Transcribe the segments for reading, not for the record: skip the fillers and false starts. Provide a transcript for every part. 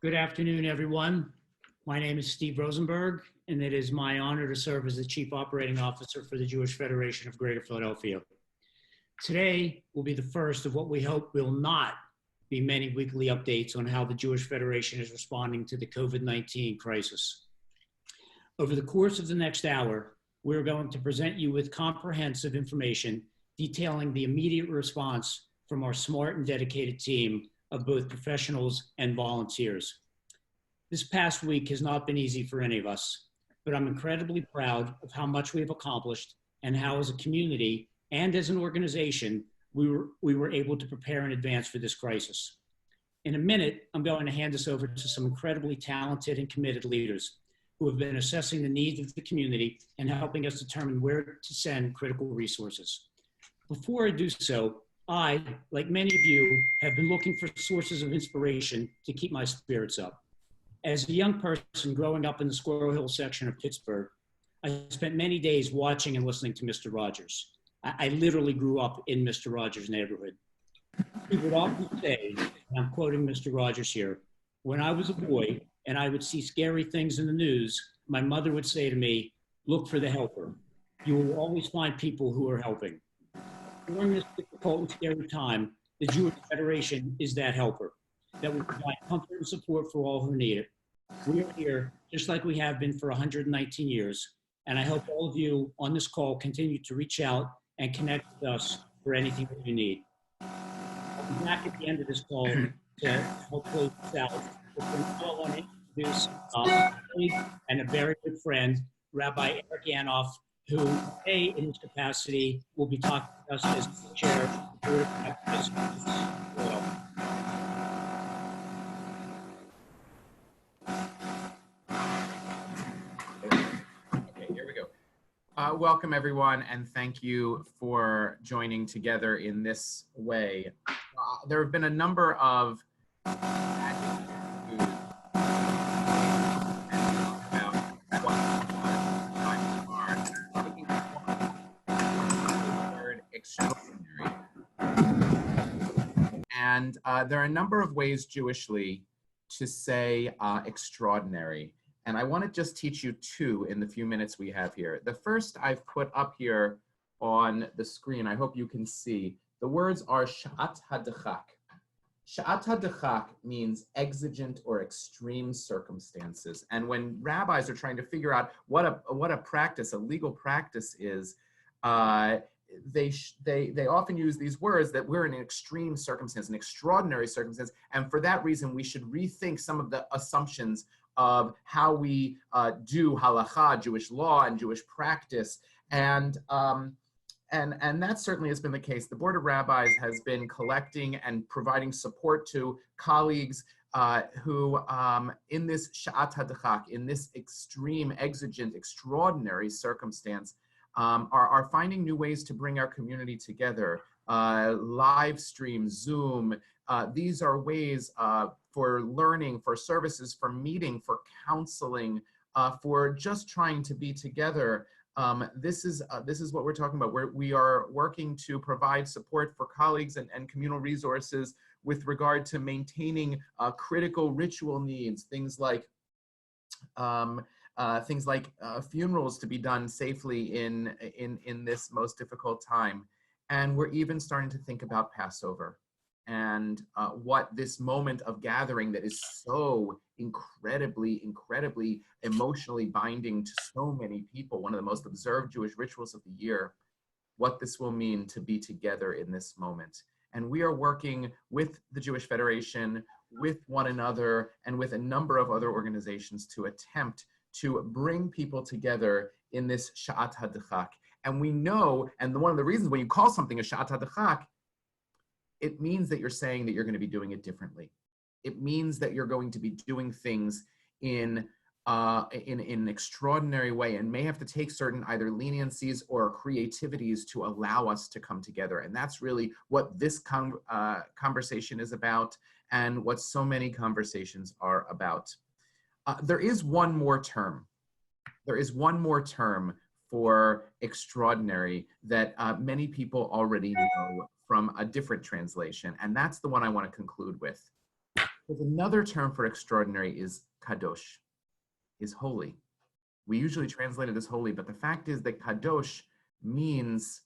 Good afternoon, everyone. My name is Steve Rosenberg, and it is my honor to serve as the Chief Operating Officer for the Jewish Federation of Greater Philadelphia. Today will be the first of what we hope will not be many weekly updates on how the Jewish Federation is responding to the COVID-19 crisis. Over the course of the next hour, we're going to present you with comprehensive information detailing the immediate response from our smart and dedicated team of both professionals and volunteers. This past week has not been easy for any of us, but I'm incredibly proud of how much we've accomplished and how as a community and as an organization, we were able to prepare in advance for this crisis. In a minute, I'm going to hand this over to some incredibly talented and committed leaders who have been assessing the needs of the community and helping us determine where to send critical resources. Before I do so, I, like many of you, have been looking for sources of inspiration to keep my spirits up. As a young person growing up in the Squirrel Hill section of Pittsburgh, I spent many days watching and listening to Mr. Rogers. I literally grew up in Mr. Rogers' neighborhood. He would often say, and I'm quoting Mr. Rogers here, when I was a boy and I would see scary things in the news, my mother would say to me, look for the helper. You will always find people who are helping. During this difficult and scary time, the Jewish Federation is that helper that will provide comfort and support for all who need it. We are here just like we have been for 119 years, and I hope all of you on this call continue to reach out and connect with us for anything that you need. I'll be back at the end of this call to help close this out. I want to introduce a colleague and a very good friend, Rabbi Eric Yanoff, who today in his capacity will be talking to us as the chair of the Board of Directors. Okay, here we go. Welcome everyone, and thank you for joining together in this way. There have been a number of extraordinary. And there are a number of ways Jewishly to say extraordinary. And I want to just teach you two in the few minutes we have here. The first I've put up here on the screen. I hope you can see. The words are Sha'at HaDechak. Sha'at HaDechak means exigent or extreme circumstances. And when rabbis are trying to figure out what a practice, a legal practice is, they often use these words that we're in an extreme circumstance, an extraordinary circumstance, and for that reason we should rethink some of the assumptions of how we do halakha, Jewish law, and Jewish practice, and that certainly has been the case. The Board of Rabbis has been collecting and providing support to colleagues who, in this sha'at hadechak, in this extreme, exigent, extraordinary circumstance, are finding new ways to bring our community together. Live stream, Zoom, these are ways for learning, for services, for meeting, for counseling, for just trying to be together. This is what we're talking about. We are working to provide support for colleagues and communal resources with regard to maintaining critical ritual needs, things like funerals to be done safely in this most difficult time. And we're even starting to think about Passover and what this moment of gathering that is so incredibly emotionally binding to so many people, one of the most observed Jewish rituals of the year, what this will mean to be together in this moment. And we are working with the Jewish Federation, with one another, and with a number of other organizations to attempt to bring people together in this Sha'at HaDechak. And we know, and one of the reasons when you call something a Sha'at HaDechak, it means that you're saying that you're going to be doing it differently. It means that you're going to be doing things in an extraordinary way and may have to take certain either leniencies or creativities to allow us to come together. And that's really what this conversation is about and what so many conversations are about. There is one more term. There is one more term for extraordinary that many people already know from a different translation, and that's the one I want to conclude with. There's another term for extraordinary is Kadosh, is holy. We usually translate it as holy, but the fact is that Kadosh means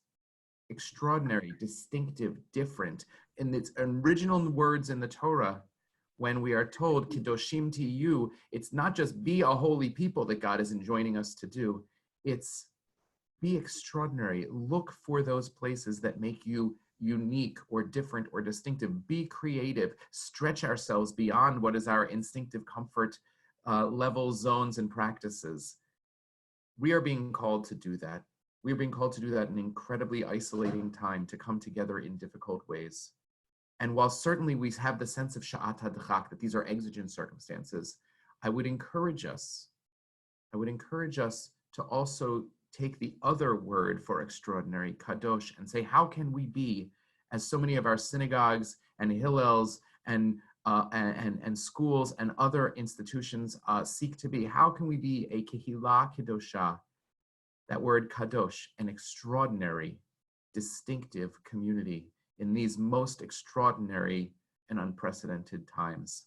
extraordinary, distinctive, different. In its original words in the Torah, when we are told, Kedoshim to you, it's not just be a holy people that God is enjoining us to do, it's be extraordinary. Look for those places that make you unique or different or distinctive. Be creative. Stretch ourselves beyond what is our instinctive comfort level, zones, and practices. We are being called to do that. We are being called to do that in an incredibly isolating time, to come together in difficult ways. And while certainly we have the sense of sha'at hadchak, that these are exigent circumstances, I would encourage us to also take the other word for extraordinary, kadosh, and say, how can we be, as so many of our synagogues and hillels and schools and other institutions seek to be, how can we be a kehillah kedosha, that word kadosh, an extraordinary, distinctive community in these most extraordinary and unprecedented times.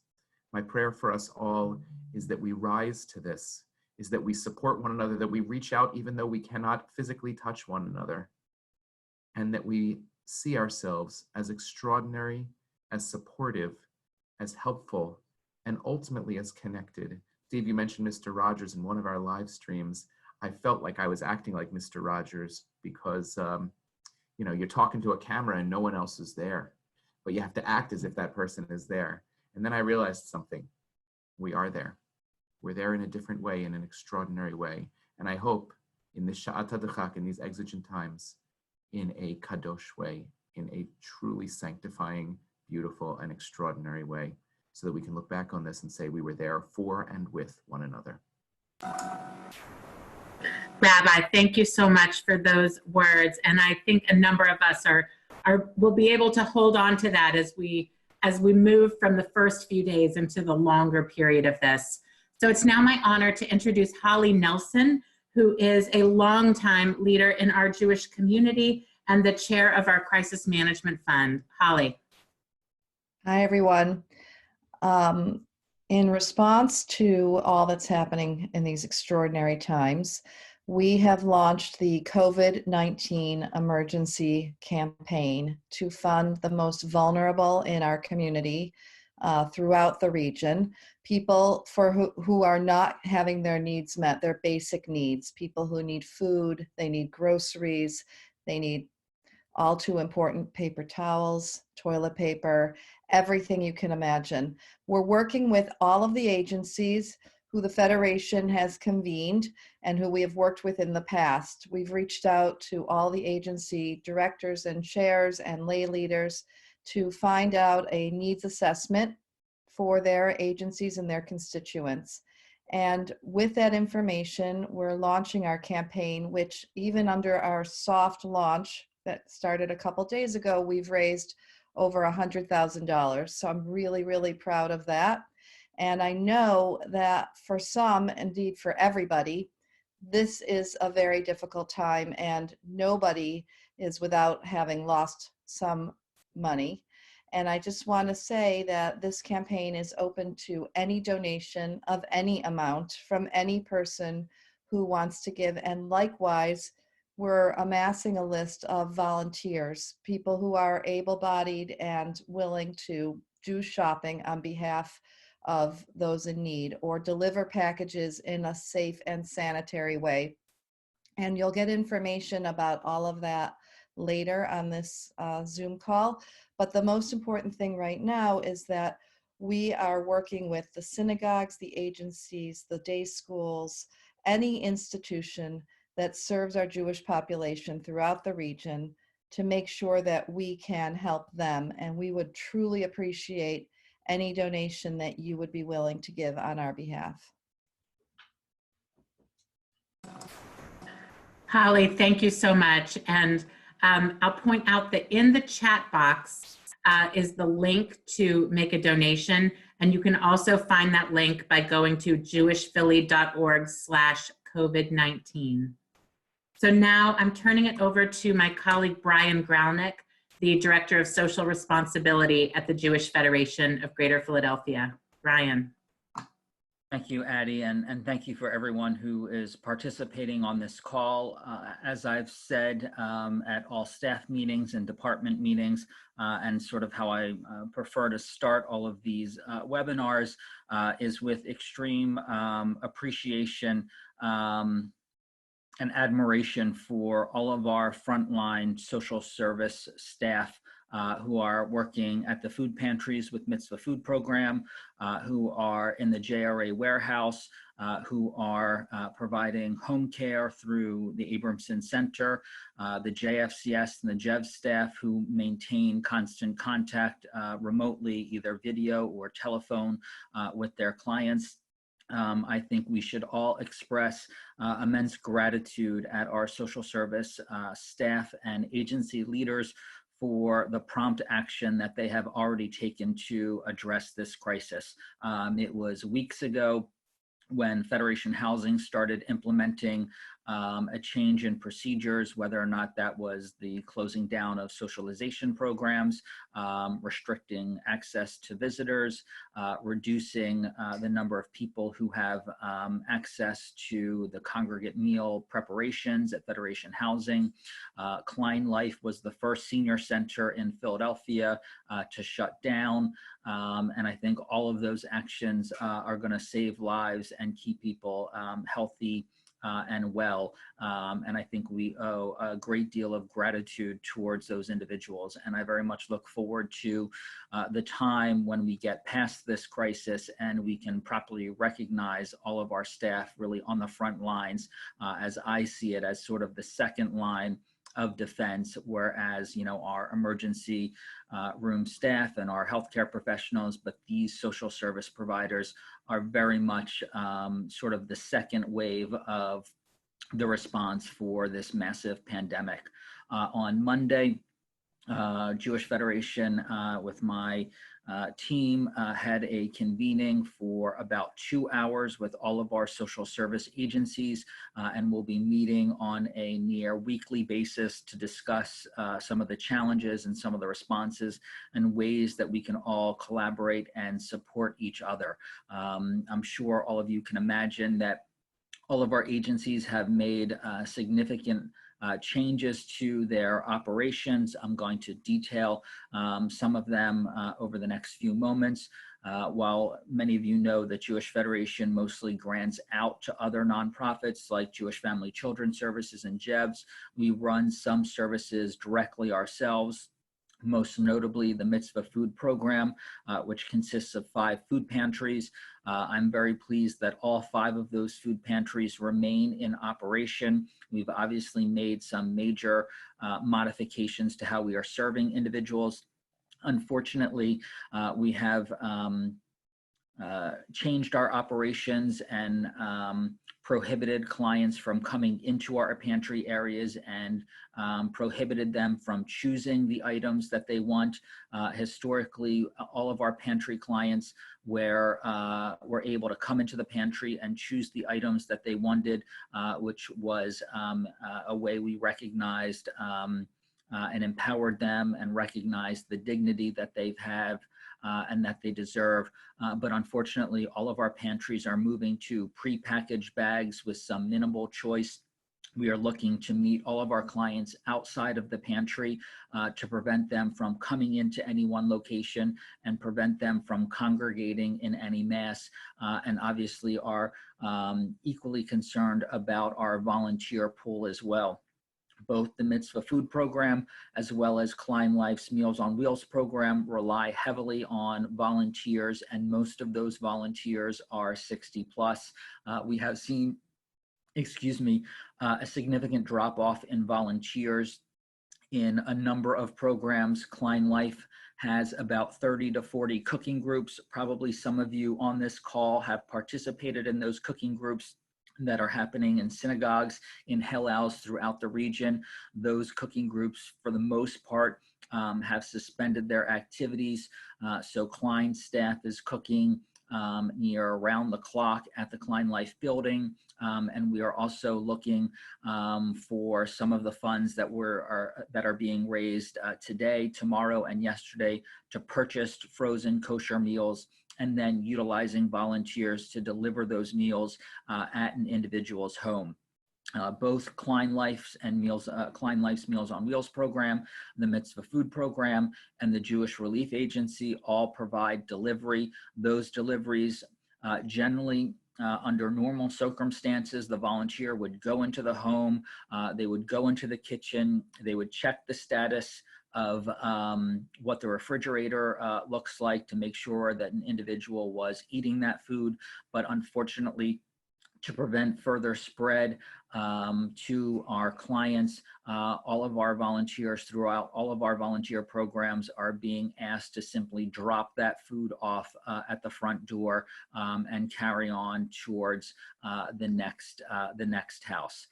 My prayer for us all is that we rise to this, is that we support one another, that we reach out even though we cannot physically touch one another, and that we see ourselves as extraordinary, as supportive, as helpful, and ultimately as connected. Steve, you mentioned Mr. Rogers in one of our live streams. I felt like I was acting like Mr. Rogers because, you're talking to a camera and no one else is there, but you have to act as if that person is there. And then I realized something. We are there. We're there in a different way, in an extraordinary way. And I hope in this sha'at hadchak, in these exigent times, in a kadosh way, in a truly sanctifying, beautiful, and extraordinary way, so that we can look back on this and say we were there for and with one another. Rabbi, thank you so much for those words. And I think a number of us will be able to hold on to that as we move from the first few days into the longer period of this. So it's now my honor to introduce Holly Nelson, who is a longtime leader in our Jewish community and the chair of our Crisis Management Fund. Holly. Hi, everyone. In response to all that's happening in these extraordinary times, we have launched the COVID-19 Emergency Campaign to fund the most vulnerable in our community throughout the region, people who are not having their needs met, their basic needs, people who need food, they need groceries, they need all too important paper towels, toilet paper, everything you can imagine. We're working with all of the agencies who the Federation has convened and who we have worked with in the past. We've reached out to all the agency directors and chairs and lay leaders to find out a needs assessment for their agencies and their constituents. And with that information, we're launching our campaign, which even under our soft launch that started a couple days ago, we've raised over $100,000. So I'm really, really proud of that. And I know that for some, indeed for everybody, this is a very difficult time and nobody is without having lost some money. And I just want to say that this campaign is open to any donation of any amount from any person who wants to give. And likewise, we're amassing a list of volunteers, people who are able-bodied and willing to do shopping on behalf of those in need or deliver packages in a safe and sanitary way. And you'll get information about all of that later on this Zoom call. But the most important thing right now is that we are working with the synagogues, the agencies, the day schools, any institution that serves our Jewish population throughout the region to make sure that we can help them. And we would truly appreciate any donation that you would be willing to give on our behalf. Holly, thank you so much. And I'll point out that in the chat box is the link to make a donation. And you can also find that link by going to jewishphilly.org/COVID-19. So now I'm turning it over to my colleague, Brian Graunick, the Director of Social Responsibility at the Jewish Federation of Greater Philadelphia. Ryan. Thank you, Addie, and thank you for everyone who is participating on this call. As I've said at all staff meetings and department meetings, and sort of how I prefer to start all of these webinars is with extreme appreciation and admiration for all of our frontline social service staff who are working at the food pantries with Mitzvah Food Program, who are in the JRA warehouse, who are providing home care through the Abramson Center, the JFCS and the JEV staff who maintain constant contact remotely, either video or telephone with their clients. I think we should all express immense gratitude at our social service staff and agency leaders for the prompt action that they have already taken to address this crisis. It was weeks ago when Federation Housing started implementing a change in procedures, whether or not that was the closing down of socialization programs, restricting access to visitors, reducing the number of people who have access to the congregate meal preparations at Federation Housing. Klein Life was the first senior center in Philadelphia to shut down. And I think all of those actions are going to save lives and keep people healthy and well. And I think we owe a great deal of gratitude towards those individuals. And I very much look forward to the time when we get past this crisis and we can properly recognize all of our staff really on the front lines, as I see it, as sort of the second line of defense, whereas, you know, our emergency room staff and our healthcare professionals, but these social service providers are very much sort of the second wave of the response for this massive pandemic. On Monday, Jewish Federation with my team had a convening for about 2 hours with all of our social service agencies, and we'll be meeting on a near weekly basis to discuss some of the challenges and some of the responses and ways that we can all collaborate and support each other. I'm sure all of you can imagine that all of our agencies have made significant changes to their operations. I'm going to detail some of them over the next few moments. While many of you know that Jewish Federation mostly grants out to other nonprofits like Jewish Family Children Services and JEVs, we run some services directly ourselves. Most notably the Mitzvah Food Program, which consists of 5 food pantries. I'm very pleased that all 5 of those food pantries remain in operation. We've obviously made some major modifications to how we are serving individuals. Unfortunately, we have changed our operations and prohibited clients from coming into our pantry areas and prohibited them from choosing the items that they want. Historically, all of our pantry clients were able to come into the pantry and choose the items that they wanted, which was a way we recognized and empowered them and recognized the dignity that they have and that they deserve. But unfortunately, all of our pantries are moving to prepackaged bags with some minimal choice. We are looking to meet all of our clients outside of the pantry to prevent them from coming into any one location and prevent them from congregating in any mass, and obviously are equally concerned about our volunteer pool as well. Both the Mitzvah Food Program as well as Klein Life's Meals on Wheels program rely heavily on volunteers, and most of those volunteers are 60 plus. We have seen, a significant drop off in volunteers in a number of programs. Klein Life has about 30 to 40 cooking groups. Probably some of you on this call have participated in those cooking groups that are happening in synagogues, in hillels throughout the region. Those cooking groups, for the most part, have suspended their activities. So Klein staff is cooking near around the clock at the Klein Life building. And we are also looking for some of the funds that are being raised today, tomorrow, and yesterday to purchase frozen kosher meals, and then utilizing volunteers to deliver those meals at an individual's home. Both Klein Life's Meals on Wheels program, the Mitzvah Food Program, and the Jewish Relief Agency all provide delivery. Those deliveries generally under normal circumstances, the volunteer would go into the home, they would go into the kitchen, they would check the status of what the refrigerator looks like to make sure that an individual was eating that food. But unfortunately, to prevent further spread to our clients, all of our volunteers throughout all of our volunteer programs are being asked to simply drop that food off at the front door and carry on towards the next house.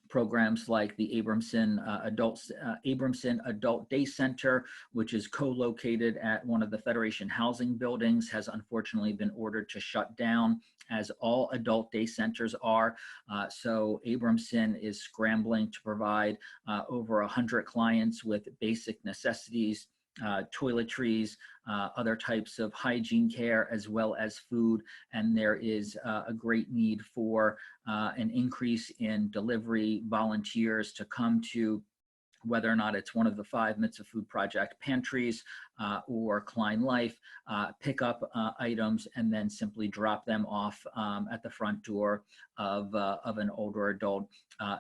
Programs like the Abramson Adult Day Center, which is co-located at one of the Federation housing buildings, has unfortunately been ordered to shut down, as all adult day centers are. So Abramson is scrambling to provide over 100 clients with basic necessities, toiletries, other types of hygiene care, as well as food. And there is a great need for an increase in delivery volunteers to come to, whether or not it's one of the 5 Mitzvah Food Project pantries or Klein Life, pick up items and then simply drop them off at the front door of an older adult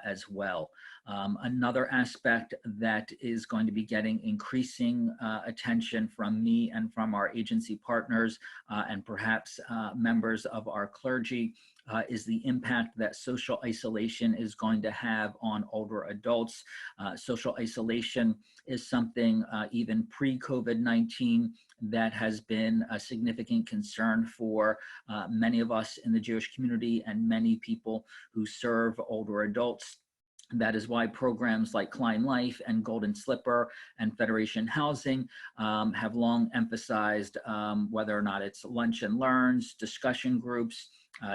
as well. Another aspect that is going to be getting increasing attention from me and from our agency partners and perhaps members of our clergy is the impact that social isolation is going to have on older adults. Social isolation is something even pre-COVID-19 that has been a significant concern for many of us in the Jewish community and many people who serve older adults. That is why programs like Klein Life and Golden Slipper and Federation Housing have long emphasized whether or not it's lunch and learns, discussion groups,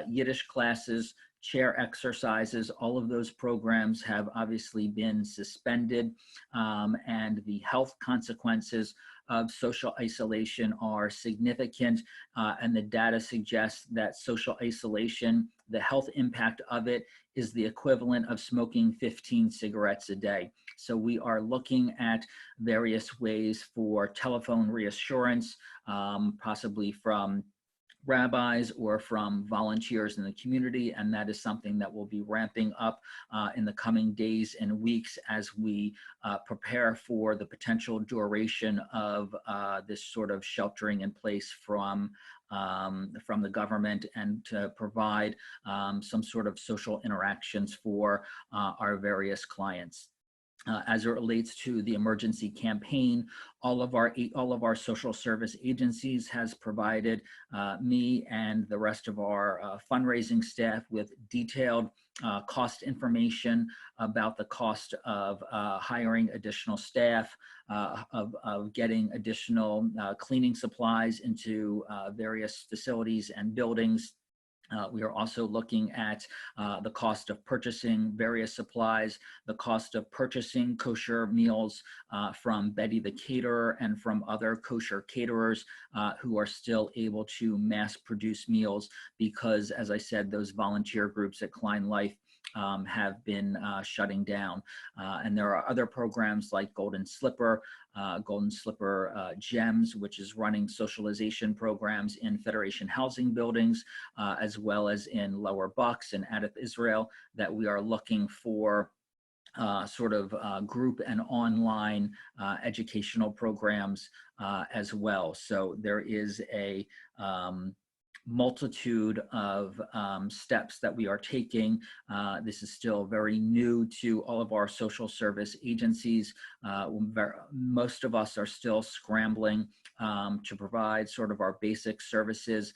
Yiddish classes, chair exercises. All of those programs have obviously been suspended, and the health consequences of social isolation are significant, and the data suggests that social isolation, the health impact of it, is the equivalent of smoking 15 cigarettes a day. So we are looking at various ways for telephone reassurance, possibly from rabbis or from volunteers in the community, and that is something that will be ramping up in the coming days and weeks as we prepare for the potential duration of this sort of sheltering in place from the government, and to provide some sort of social interactions for our various clients. As it relates to the emergency campaign, all of our social service agencies has provided me and the rest of our fundraising staff with detailed cost information about the cost of hiring additional staff, of getting additional cleaning supplies into various facilities and buildings. We are also looking at the cost of purchasing various supplies, the cost of purchasing kosher meals from Betty the Caterer and from other kosher caterers who are still able to mass produce meals because, as I said, those volunteer groups at Klein Life have been shutting down. And there are other programs like Golden Slipper Gems, which is running socialization programs in Federation housing buildings, as well as in Lower Bucks and Adif Israel, that we are looking for group and online educational programs as well. So there is a multitude of steps that we are taking. This is still very new to all of our social service agencies. Most of us are still scrambling to provide sort of our basic services,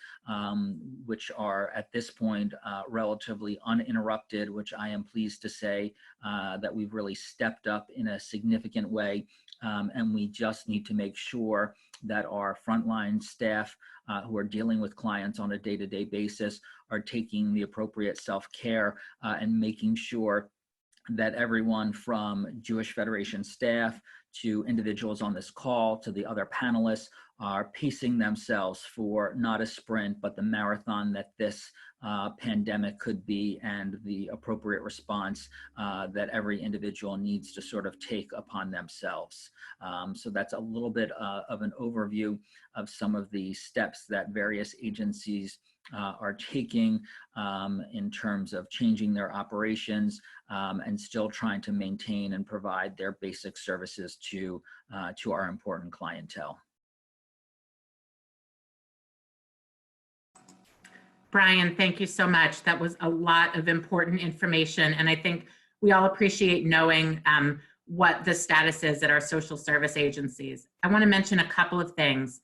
which are at this point relatively uninterrupted, which I am pleased to say that we've really stepped up in a significant way And we just need to make sure that our frontline staff who are dealing with clients on a day-to-day basis are taking the appropriate self-care and making sure that everyone from Jewish Federation staff to individuals on this call to the other panelists are pacing themselves for not a sprint, but the marathon that this pandemic could be, and the appropriate response that every individual needs to sort of take upon themselves. So that's a little bit of an overview of some of the steps that various agencies are taking in terms of changing their operations and still trying to maintain and provide their basic services to our important clientele. Brian, thank you so much. That was a lot of important information, and I think we all appreciate knowing what the status is at our social service agencies. I want to mention a couple of things.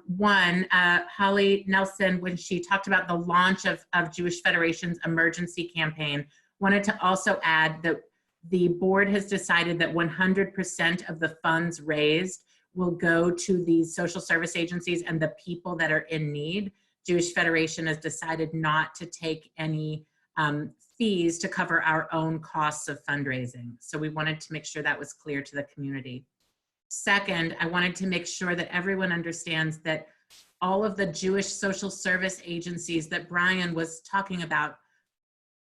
One, Holly Nelson, when she talked about the launch of Jewish Federation's emergency campaign, wanted to also add that the board has decided that 100% of the funds raised will go to these social service agencies and the people that are in need. Jewish Federation has decided not to take any fees to cover our own costs of fundraising. So we wanted to make sure that was clear to the community. Second, I wanted to make sure that everyone understands that all of the Jewish social service agencies that Brian was talking about,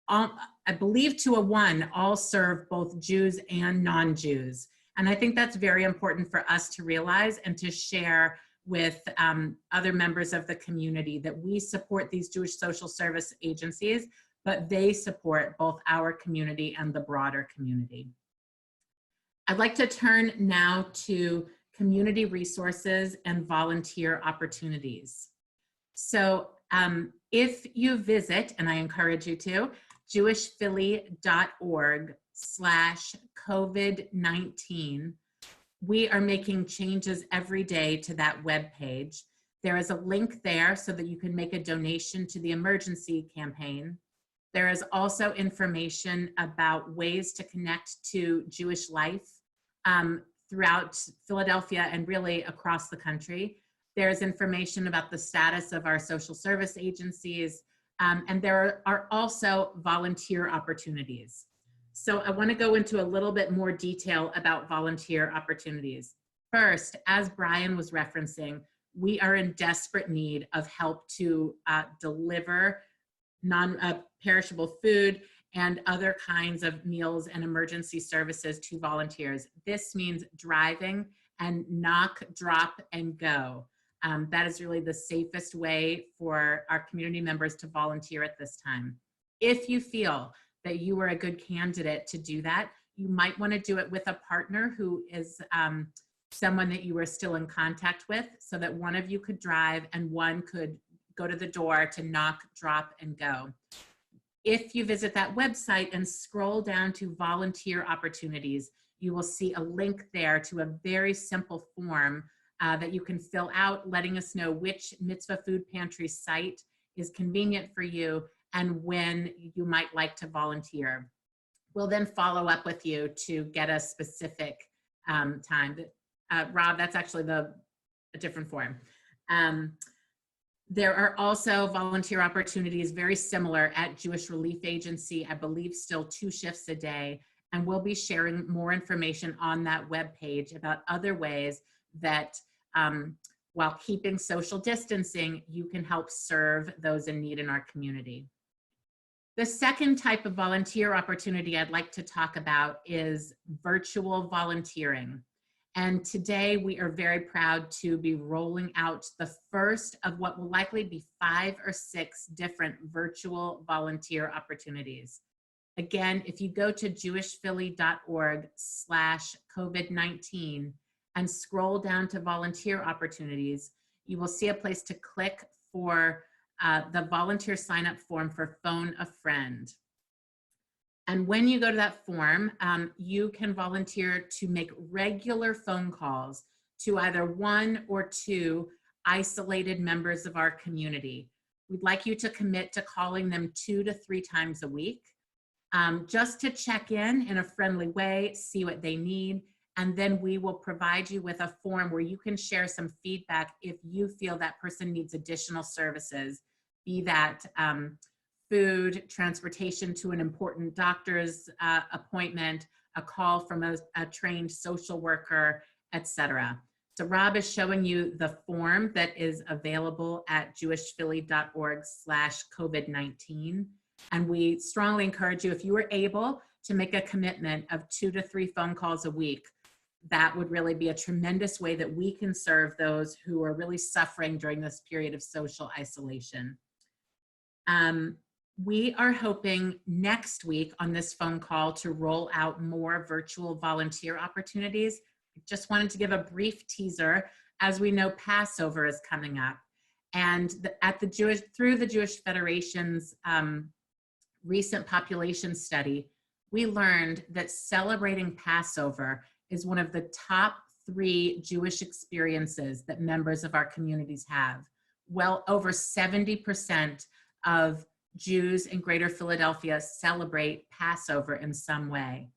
I believe to a one, all serve both Jews and non-Jews. And I think that's very important for us to realize and to share with other members of the community, that we support these Jewish social service agencies, but they support both our community and the broader community. I'd like to turn now to community resources and volunteer opportunities. So if you visit, and I encourage you to, jewishphilly.org/COVID19, we are making changes every day to that webpage. There is a link there so that you can make a donation to the emergency campaign. There is also information about ways to connect to Jewish life throughout Philadelphia and really across the country. There's information about the status of our social service agencies, and there are also volunteer opportunities. So I want to go into a little bit more detail about volunteer opportunities. First, as Brian was referencing, we are in desperate need of help to deliver non-perishable food and other kinds of meals and emergency services to volunteers. This means driving and knock, drop, and go. That is really the safest way for our community members to volunteer at this time. If you feel that you are a good candidate to do that, you might want to do it with a partner who is someone that you are still in contact with, so that one of you could drive and one could go to the door to knock, drop, and go. If you visit that website and scroll down to volunteer opportunities, you will see a link there to a very simple form that you can fill out, letting us know which Mitzvah Food Pantry site is convenient for you and when you might like to volunteer. We'll then follow up with you to get a specific time. Rob, that's actually a different form. There are also volunteer opportunities very similar at Jewish Relief Agency, I believe still 2 shifts a day, and we'll be sharing more information on that webpage about other ways that while keeping social distancing, you can help serve those in need in our community. The second type of volunteer opportunity I'd like to talk about is virtual volunteering. And today we are very proud to be rolling out the first of what will likely be 5 or 6 different virtual volunteer opportunities. Again, if you go to jewishphilly.org/COVID19 and scroll down to volunteer opportunities, you will see a place to click for the volunteer sign-up form for Phone a Friend. And when you go to that form, you can volunteer to make regular phone calls to either 1 or 2 isolated members of our community. We'd like you to commit to calling them 2 to 3 times a week, just to check in a friendly way, see what they need, And then we will provide you with a form where you can share some feedback if you feel that person needs additional services, be that food, transportation to an important doctor's appointment, a call from a trained social worker, etc. So Rob is showing you the form that is available at jewishphilly.org/COVID-19. And we strongly encourage you, if you are able to make a commitment of 2 to 3 phone calls a week, that would really be a tremendous way that we can serve those who are really suffering during this period of social isolation. We are hoping next week on this phone call to roll out more virtual volunteer opportunities. Just wanted to give a brief teaser. As we know, Passover is coming up, and through the Jewish Federation's recent population study, we learned that celebrating Passover is one of the top 3 Jewish experiences that members of our communities have. Well over 70% of Jews in Greater Philadelphia celebrate Passover in some way.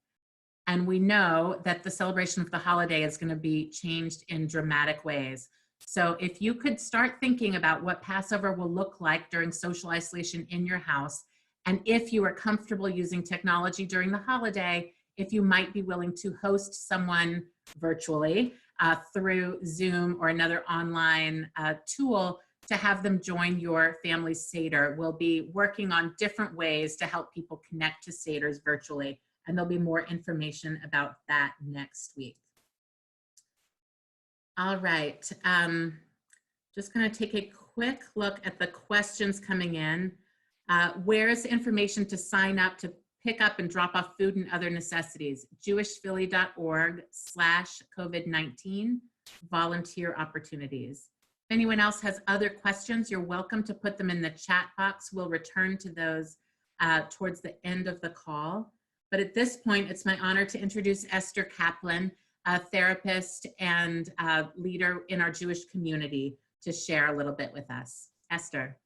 And we know that the celebration of the holiday is going to be changed in dramatic ways. So if you could start thinking about what Passover will look like during social isolation in your house, and if you are comfortable using technology during the holiday, if you might be willing to host someone virtually through Zoom or another online tool to have them join your family's Seder. We'll be working on different ways to help people connect to Seders virtually, and there'll be more information about that next week. All right, just gonna take a quick look at the questions coming in. Where's the information to sign up to pick up and drop off food and other necessities? jewishphilly.org/COVID-19 volunteer opportunities. If anyone else has other questions, you're welcome to put them in the chat box. We'll return to those towards the end of the call. But at this point, it's my honor to introduce Esther Kaplan, a therapist and leader in our Jewish community, to share a little bit with us. Esther.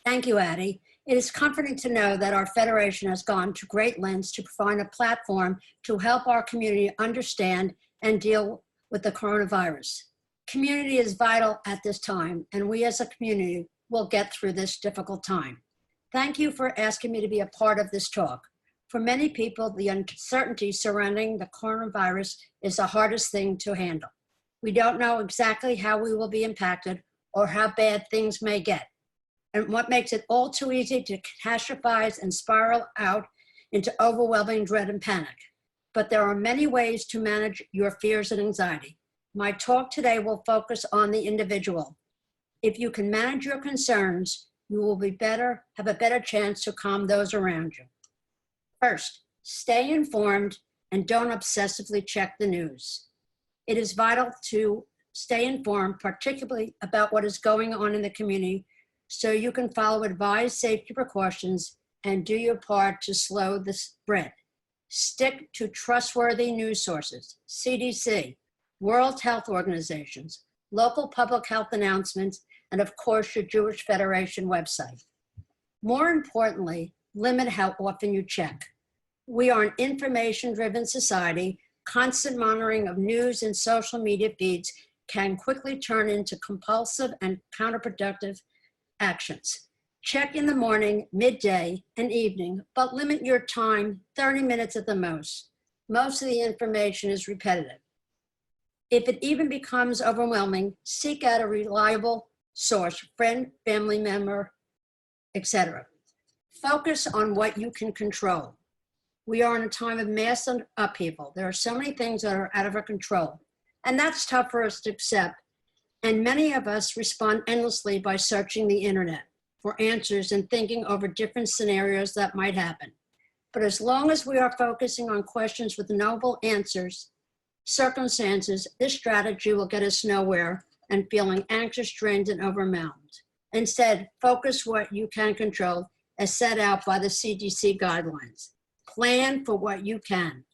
Thank you, Addie. It is comforting to know that our Federation has gone to great lengths to provide a platform to help our community understand and deal with the coronavirus. Community is vital at this time, and we as a community will get through this difficult time. Thank you for asking me to be a part of this talk. For many people, the uncertainty surrounding the coronavirus is the hardest thing to handle. We don't know exactly how we will be impacted or how bad things may get, and what makes it all too easy to catastrophize and spiral out into overwhelming dread and panic. But there are many ways to manage your fears and anxiety. My talk today will focus on the individual. If you can manage your concerns, you will have a better chance to calm those around you. First, stay informed and don't obsessively check the news. It is vital to stay informed, particularly about what is going on in the community, so you can follow advised safety precautions and do your part to slow the spread. Stick to trustworthy news sources, CDC, World Health Organizations, local public health announcements, and of course, your Jewish Federation website. More importantly, limit how often you check. We are an information-driven society. Constant monitoring of news and social media feeds can quickly turn into compulsive and counterproductive actions. Check in the morning, midday, and evening, but limit your time, 30 minutes at the most. Most of the information is repetitive. If it even becomes overwhelming, seek out a reliable source, friend, family member, etc. Focus on what you can control. We are in a time of mass upheaval. There are so many things that are out of our control, and that's tough for us to accept. And many of us respond endlessly by searching the internet for answers and thinking over different scenarios that might happen. But as long as we are focusing on questions with noble answers, circumstances, this strategy will get us nowhere and feeling anxious, strained, and overwhelmed. Instead, focus what you can control as set out by the CDC guidelines. Plan for what you can.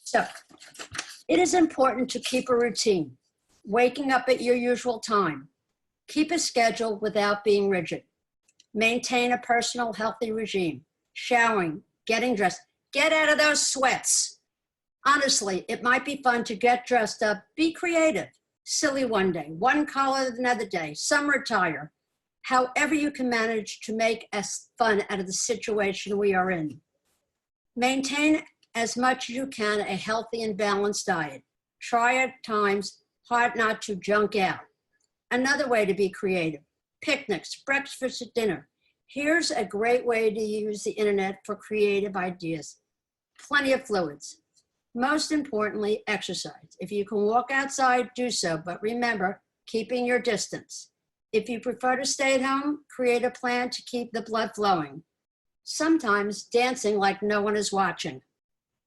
So, it is important to keep a routine, waking up at your usual time. Keep a schedule without being rigid. Maintain a personal healthy regime. showering, getting dressed. Get out of those sweats. Honestly, it might be fun to get dressed up, be creative. Silly one day, one color another day, some retire. However you can manage to make as fun out of the situation we are in. Maintain as much as you can a healthy and balanced diet. Try at times hard not to junk out. Another way to be creative, picnics, breakfast at dinner. Here's a great way to use the internet for creative ideas. Plenty of fluids. Most importantly, exercise. If you can walk outside, do so, but remember, keeping your distance. If you prefer to stay at home, create a plan to keep the blood flowing. Sometimes dancing like no one is watching.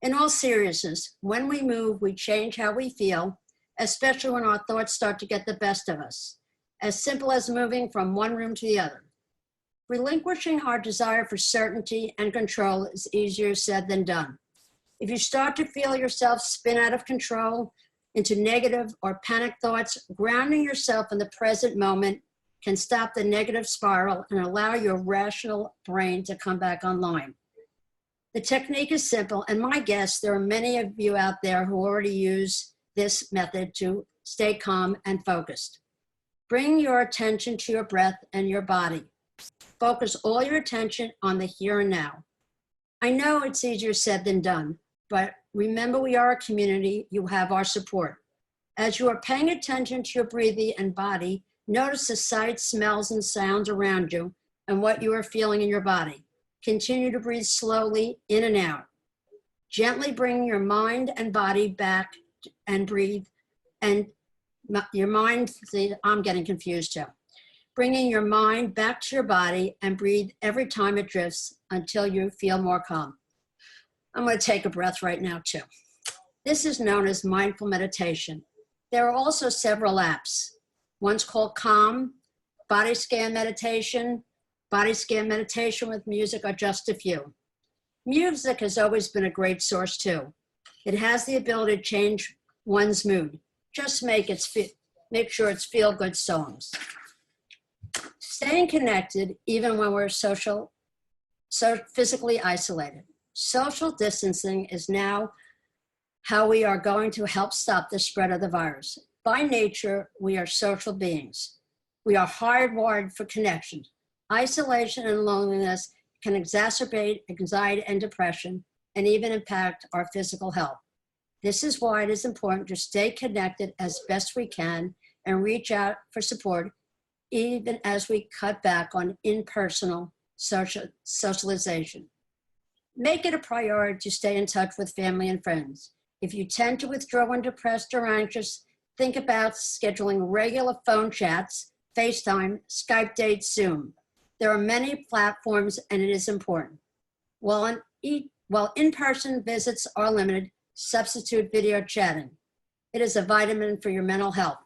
In all seriousness, when we move, we change how we feel, especially when our thoughts start to get the best of us. As simple as moving from one room to the other. Relinquishing our desire for certainty and control is easier said than done. If you start to feel yourself spin out of control into negative or panic thoughts, grounding yourself in the present moment can stop the negative spiral and allow your rational brain to come back online. The technique is simple, and my guess, there are many of you out there who already use this method to stay calm and focused. Bring your attention to your breath and your body. Focus all your attention on the here and now. I know it's easier said than done, but remember we are a community, you have our support. As you are paying attention to your breathing and body, notice the sights, smells, and sounds around you and what you are feeling in your body. Continue to breathe slowly in and out. Gently bring your mind and body back and breathe. And your mind, see, I'm getting confused too. Bringing your mind back to your body and breathe every time it drifts until you feel more calm. I'm going to take a breath right now too. This is known as mindful meditation. There are also several apps. One's called Calm, Body Scan Meditation with music are just a few. Music has always been a great source too. It has the ability to change one's mood. Just make sure it's feel-good songs. Staying connected even when we're physically isolated. Social distancing is now how we are going to help stop the spread of the virus. By nature, we are social beings. We are hardwired for connection. Isolation and loneliness can exacerbate anxiety and depression and even impact our physical health. This is why it is important to stay connected as best we can and reach out for support even as we cut back on in-person socialization. Make it a priority to stay in touch with family and friends. If you tend to withdraw when depressed or anxious, think about scheduling regular phone chats, FaceTime, Skype dates, Zoom. There are many platforms and it is important. While in-person visits are limited, substitute video chatting. It is a vitamin for your mental health,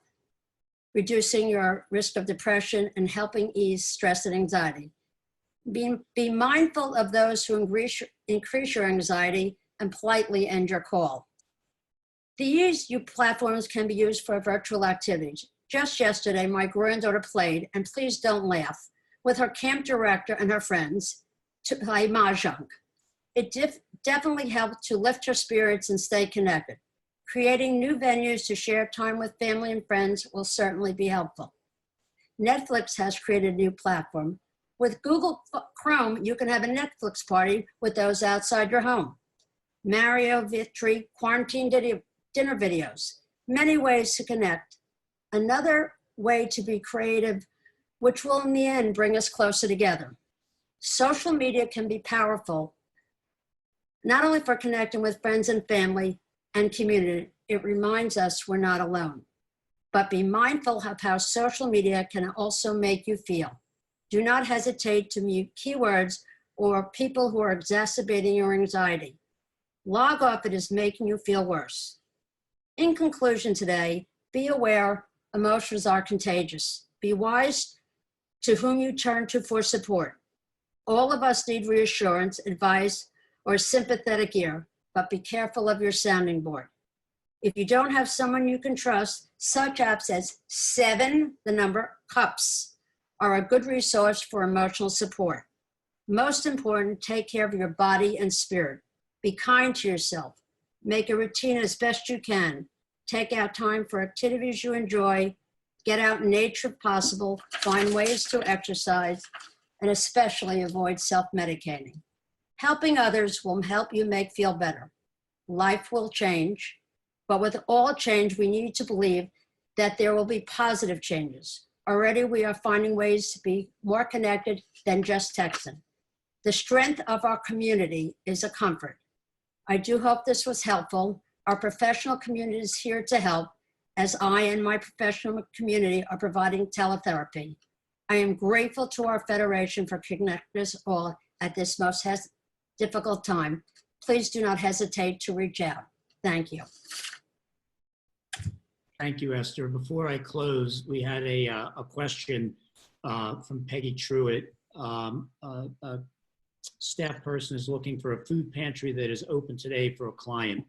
reducing your risk of depression and helping ease stress and anxiety. Be mindful of those who increase your anxiety and politely end your call. These platforms can be used for virtual activities. Just yesterday, my granddaughter played, and please don't laugh, with her camp director and her friends to play mahjong. It definitely helped to lift her spirits and stay connected. Creating new venues to share time with family and friends will certainly be helpful. Netflix has created a new platform. With Google Chrome, you can have a Netflix party with those outside your home. Mario Vitri, quarantine dinner videos, many ways to connect. Another way to be creative, which will in the end bring us closer together. Social media can be powerful, not only for connecting with friends and family and community, it reminds us we're not alone. But be mindful of how social media can also make you feel. Do not hesitate to mute keywords or people who are exacerbating your anxiety. Log off if it is making you feel worse. In conclusion today, be aware emotions are contagious. Be wise to whom you turn to for support. All of us need reassurance, advice, or a sympathetic ear, but be careful of your sounding board. If you don't have someone you can trust, such apps as 7, the number, CUPS, are a good resource for emotional support. Most important, take care of your body and spirit. Be kind to yourself. Make a routine as best you can. Take out time for activities you enjoy. Get out in nature if possible. Find ways to exercise, and especially avoid self-medicating. Helping others will help you feel better. Life will change, but with all change, we need to believe that there will be positive changes. Already, we are finding ways to be more connected than just texting. The strength of our community is a comfort. I do hope this was helpful. Our professional community is here to help, as I and my professional community are providing teletherapy. I am grateful to our Federation for connecting us all at this most difficult time. Please do not hesitate to reach out. Thank you. Thank you, Esther. Before I close, we had a question from Peggy Truitt. A staff person is looking for a food pantry that is open today for a client.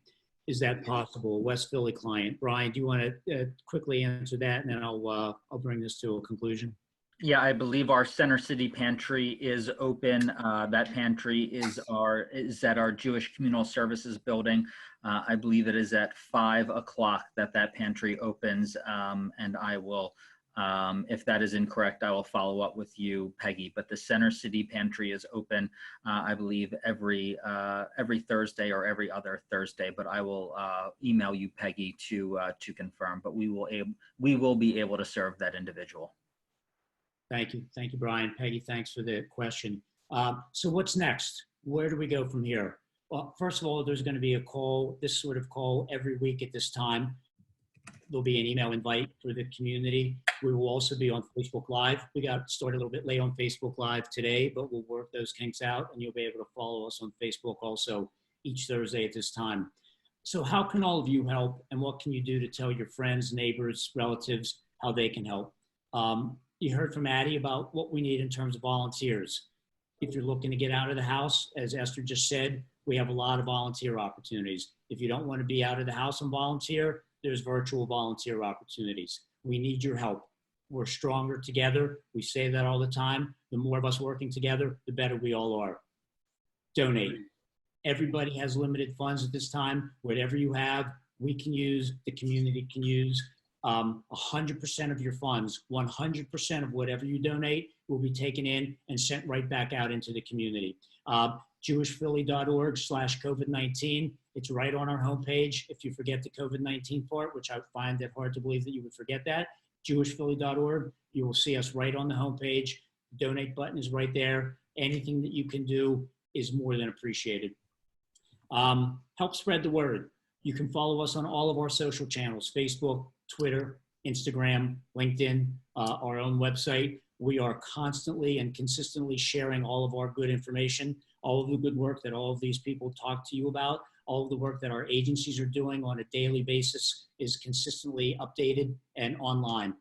Is that possible? West Philly client. Brian, do you want to quickly answer that, and then I'll bring this to a conclusion? Yeah, I believe our Center City Pantry is open. That pantry is at our Jewish Communal Services building. I believe it is at 5 o'clock that pantry opens, and I will, if that is incorrect, I will follow up with you, Peggy. But the Center City Pantry is open, I believe, every Thursday or every other Thursday. But I will email you, Peggy, to confirm. But we will be able to serve that individual. Thank you, Brian. Peggy, thanks for the question. So what's next? Where do we go from here? Well, first of all, there's going to be a call, this sort of call every week at this time. There'll be an email invite for the community. We will also be on Facebook Live. We got started a little bit late on Facebook Live today, but we'll work those kinks out, and you'll be able to follow us on Facebook also each Thursday at this time. So how can all of you help, and what can you do to tell your friends, neighbors, relatives how they can help? You heard from Addie about what we need in terms of volunteers. If you're looking to get out of the house, as Esther just said, we have a lot of volunteer opportunities. If you don't want to be out of the house and volunteer, there's virtual volunteer opportunities. We need your help. We're stronger together. We say that all the time. The more of us working together, the better we all are. Donate. Everybody has limited funds at this time. Whatever you have, we can use, the community can use. 100% of your funds, 100% of whatever you donate will be taken in and sent right back out into the community. jewishphilly.org/COVID-19. It's right on our homepage. If you forget the COVID-19 part, which I find it hard to believe that you would forget that, jewishphilly.org, you will see us right on the homepage. Donate button is right there. Anything that you can do is more than appreciated. Help spread the word. You can follow us on all of our social channels, Facebook, Twitter, Instagram, LinkedIn, our own website. We are constantly and consistently sharing all of our good information, all of the good work that all of these people talk to you about, all of the work that our agencies are doing on a daily basis is consistently updated and online.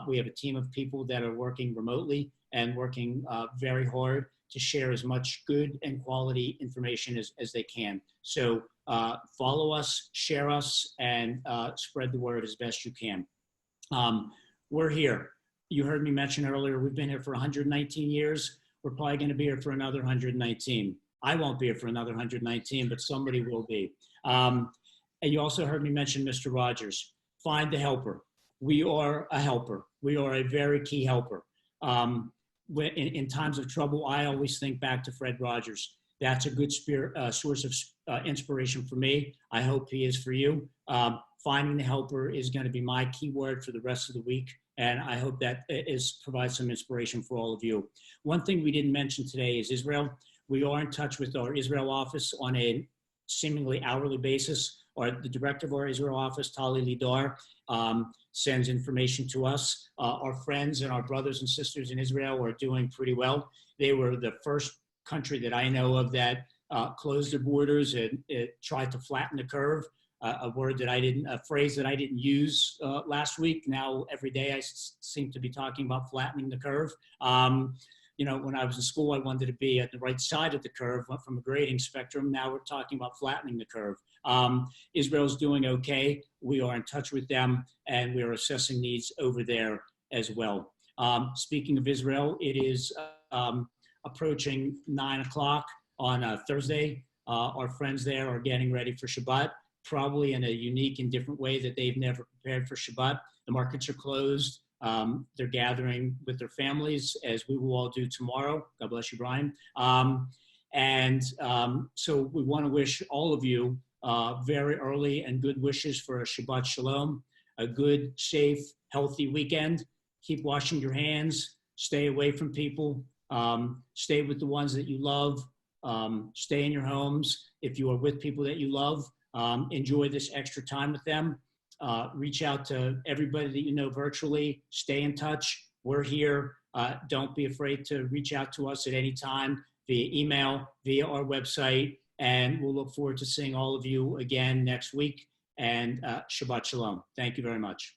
We have a team of people that are working remotely and working very hard to share as much good and quality information as they can. So follow us, share us, and spread the word as best you can. We're here. You heard me mention earlier, we've been here for 119 years. We're probably going to be here for another 119. I won't be here for another 119, but somebody will be. And you also heard me mention Mr. Rogers. Find the helper. We are a helper. We are a very key helper. In times of trouble, I always think back to Fred Rogers. That's a good source of inspiration for me. I hope he is for you. Finding the helper is going to be my key word for the rest of the week, and I hope that provides some inspiration for all of you. One thing we didn't mention today is Israel. We are in touch with our Israel office on a seemingly hourly basis. The director of our Israel office, Tali Lidar, sends information to us. Our friends and our brothers and sisters in Israel are doing pretty well. They were the first country that I know of that closed their borders and tried to flatten the curve. A phrase that I didn't use last week. Now every day I seem to be talking about flattening the curve. You know, when I was in school, I wanted to be at the right side of the curve, went from a grading spectrum. Now we're talking about flattening the curve. Israel's doing okay. We are in touch with them, and we are assessing needs over there as well. Speaking of Israel, it is approaching 9 o'clock on a Thursday. Our friends there are getting ready for Shabbat, probably in a unique and different way that they've never prepared for Shabbat. The markets are closed. They're gathering with their families, as we will all do tomorrow. God bless you, Brian. So we want to wish all of you very early and good wishes for a Shabbat Shalom, a good, safe, healthy weekend. Keep washing your hands. Stay away from people. Stay with the ones that you love. Stay in your homes. If you are with people that you love, enjoy this extra time with them. Reach out to everybody that you know virtually. Stay in touch. We're here. Don't be afraid to reach out to us at any time via email, via our website, and we'll look forward to seeing all of you again next week. And Shabbat Shalom. Thank you very much.